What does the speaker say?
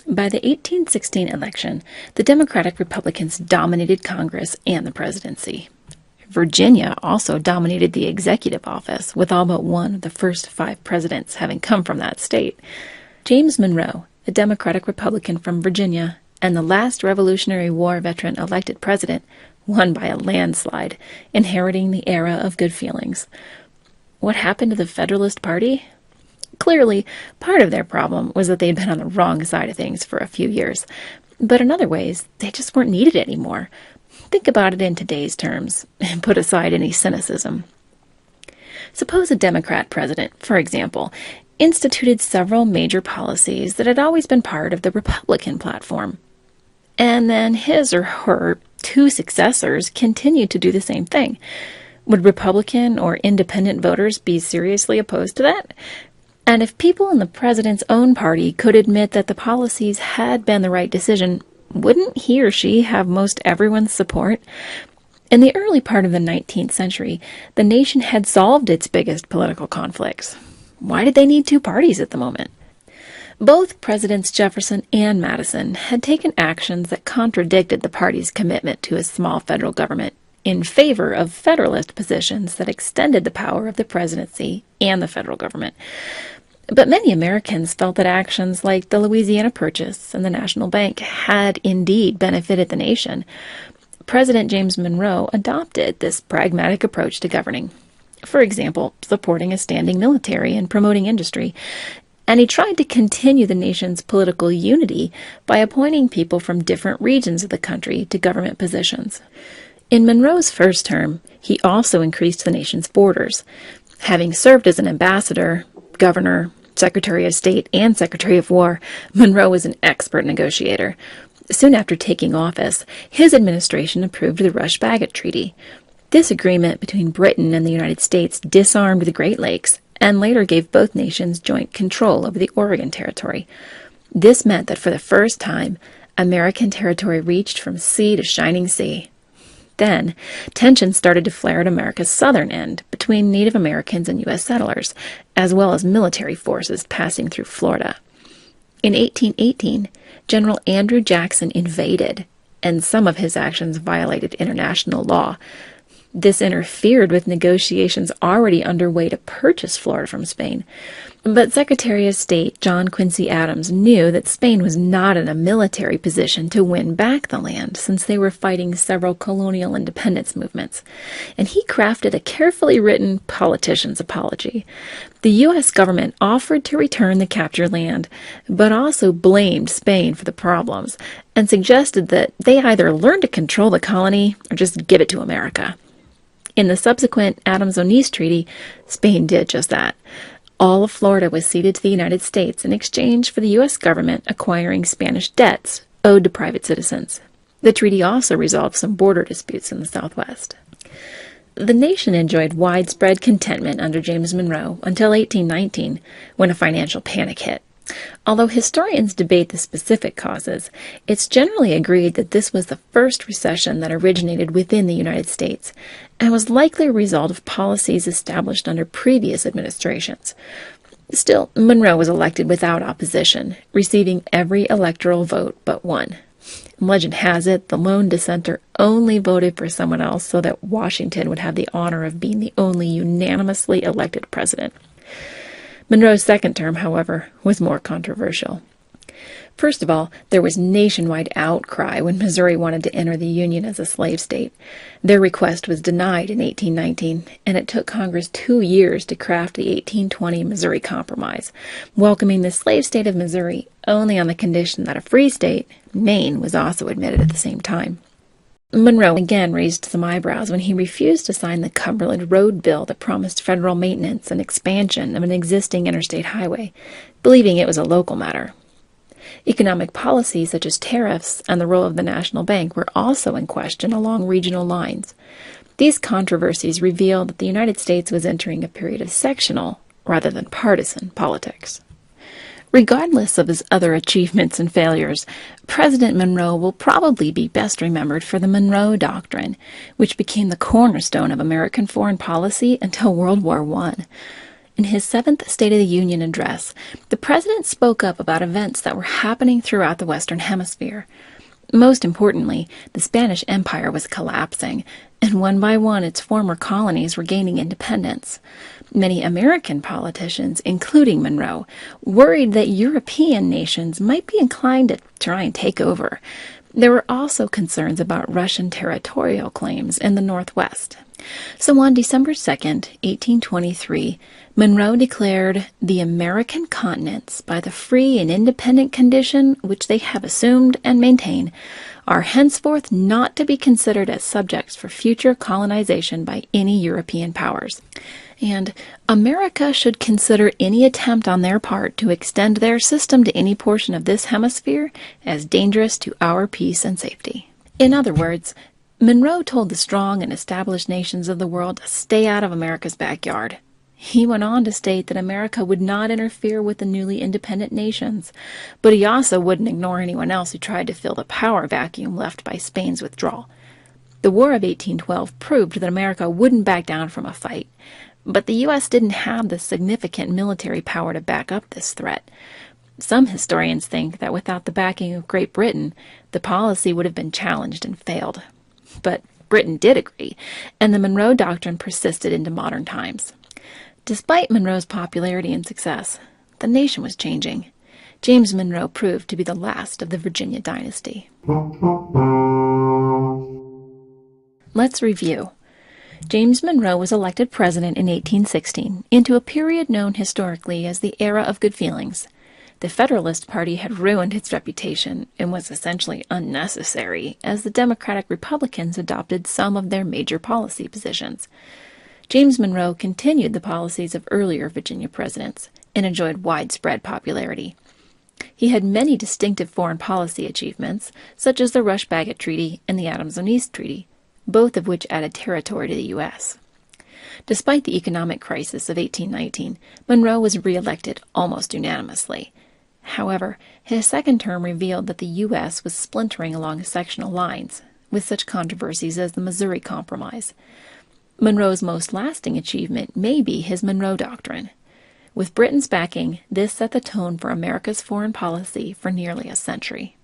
By the 1816 election, the Democratic Republicans dominated Congress and the presidency. Virginia also dominated the executive office, with all but one of the first 5 presidents having come from that state. James Monroe, a Democratic Republican from Virginia, and the last Revolutionary War veteran elected president, won by a landslide, inheriting the era of good feelings. What happened to the Federalist Party? Clearly, part of their problem was that they had been on the wrong side of things for a few years, but in other ways, they just weren't needed anymore. Think about it in today's terms, and put aside any cynicism. Suppose a Democrat president, for example, instituted several major policies that had always been part of the Republican platform. And then his or her 2 successors continued to do the same thing. Would Republican or independent voters be seriously opposed to that? And if people in the president's own party could admit that the policies had been the right decision, wouldn't he or she have most everyone's support? In the early part of the 19th century, the nation had solved its biggest political conflicts. Why did they need 2 parties at the moment? Both Presidents Jefferson and Madison had taken actions that contradicted the party's commitment to a small federal government in favor of Federalist positions that extended the power of the presidency and the federal government. But many Americans felt that actions like the Louisiana Purchase and the National Bank had indeed benefited the nation. President James Monroe adopted this pragmatic approach to governing. For example, supporting a standing military and promoting industry. And he tried to continue the nation's political unity by appointing people from different regions of the country to government positions. In Monroe's first term, he also increased the nation's borders. Having served as an ambassador, governor, Secretary of State, and Secretary of War, Monroe was an expert negotiator. Soon after taking office, his administration approved the Rush-Bagot Treaty. This agreement between Britain and the United States disarmed the Great Lakes and later gave both nations joint control over the Oregon Territory. This meant that for the first time, American territory reached from sea to shining sea. Then, tensions started to flare at America's southern end between Native Americans and U.S. settlers, as well as military forces passing through Florida. In 1818, General Andrew Jackson invaded, and some of his actions violated international law. This interfered with negotiations already underway to purchase Florida from Spain. But Secretary of State John Quincy Adams knew that Spain was not in a military position to win back the land, since they were fighting several colonial independence movements, and he crafted a carefully written politician's apology. The U.S. government offered to return the captured land, but also blamed Spain for the problems, and suggested that they either learn to control the colony or just give it to America. In the subsequent Adams-Onis Treaty, Spain did just that. All of Florida was ceded to the United States in exchange for the U.S. government acquiring Spanish debts owed to private citizens. The treaty also resolved some border disputes in the Southwest. The nation enjoyed widespread contentment under James Monroe until 1819, when a financial panic hit. Although historians debate the specific causes, it's generally agreed that this was the first recession that originated within the United States and was likely a result of policies established under previous administrations. Still, Monroe was elected without opposition, receiving every electoral vote but one. Legend has it, the lone dissenter only voted for someone else so that Washington would have the honor of being the only unanimously elected president. Monroe's second term, however, was more controversial. First of all, there was nationwide outcry when Missouri wanted to enter the Union as a slave state. Their request was denied in 1819, and it took Congress 2 years to craft the 1820 Missouri Compromise, welcoming the slave state of Missouri only on the condition that a free state, Maine, was also admitted at the same time. Monroe again raised some eyebrows when he refused to sign the Cumberland Road Bill that promised federal maintenance and expansion of an existing interstate highway, believing it was a local matter. Economic policies such as tariffs and the role of the National Bank were also in question along regional lines. These controversies revealed that the United States was entering a period of sectional, rather than partisan, politics. Regardless of his other achievements and failures, President Monroe will probably be best remembered for the Monroe Doctrine, which became the cornerstone of American foreign policy until World War I. In his seventh State of the Union address, the president spoke up about events that were happening throughout the Western Hemisphere. Most importantly, the Spanish Empire was collapsing, and one by one its former colonies were gaining independence. Many American politicians, including Monroe, worried that European nations might be inclined to try and take over. There were also concerns about Russian territorial claims in the Northwest. So on December 2nd, 1823, Monroe declared the American continents, by the free and independent condition which they have assumed and maintain, are henceforth not to be considered as subjects for future colonization by any European powers. And America should consider any attempt on their part to extend their system to any portion of this hemisphere as dangerous to our peace and safety. In other words, Monroe told the strong and established nations of the world to stay out of America's backyard. He went on to state that America would not interfere with the newly independent nations, but he also wouldn't ignore anyone else who tried to fill the power vacuum left by Spain's withdrawal. The War of 1812 proved that America wouldn't back down from a fight, but the U.S. didn't have the significant military power to back up this threat. Some historians think that without the backing of Great Britain, the policy would have been challenged and failed. But Britain did agree, and the Monroe Doctrine persisted into modern times. Despite Monroe's popularity and success, the nation was changing. James Monroe proved to be the last of the Virginia dynasty. Let's review. James Monroe was elected president in 1816 into a period known historically as the Era of Good Feelings. The Federalist Party had ruined its reputation and was essentially unnecessary as the Democratic Republicans adopted some of their major policy positions. James Monroe continued the policies of earlier Virginia presidents and enjoyed widespread popularity. He had many distinctive foreign policy achievements, such as the Rush-Bagot Treaty and the Adams-Onis Treaty, both of which added territory to the U.S. Despite the economic crisis of 1819, Monroe was re-elected almost unanimously. However, his second term revealed that the U.S. was splintering along sectional lines, with such controversies as the Missouri Compromise. Monroe's most lasting achievement may be his Monroe Doctrine. With Britain's backing, this set the tone for America's foreign policy for nearly a century.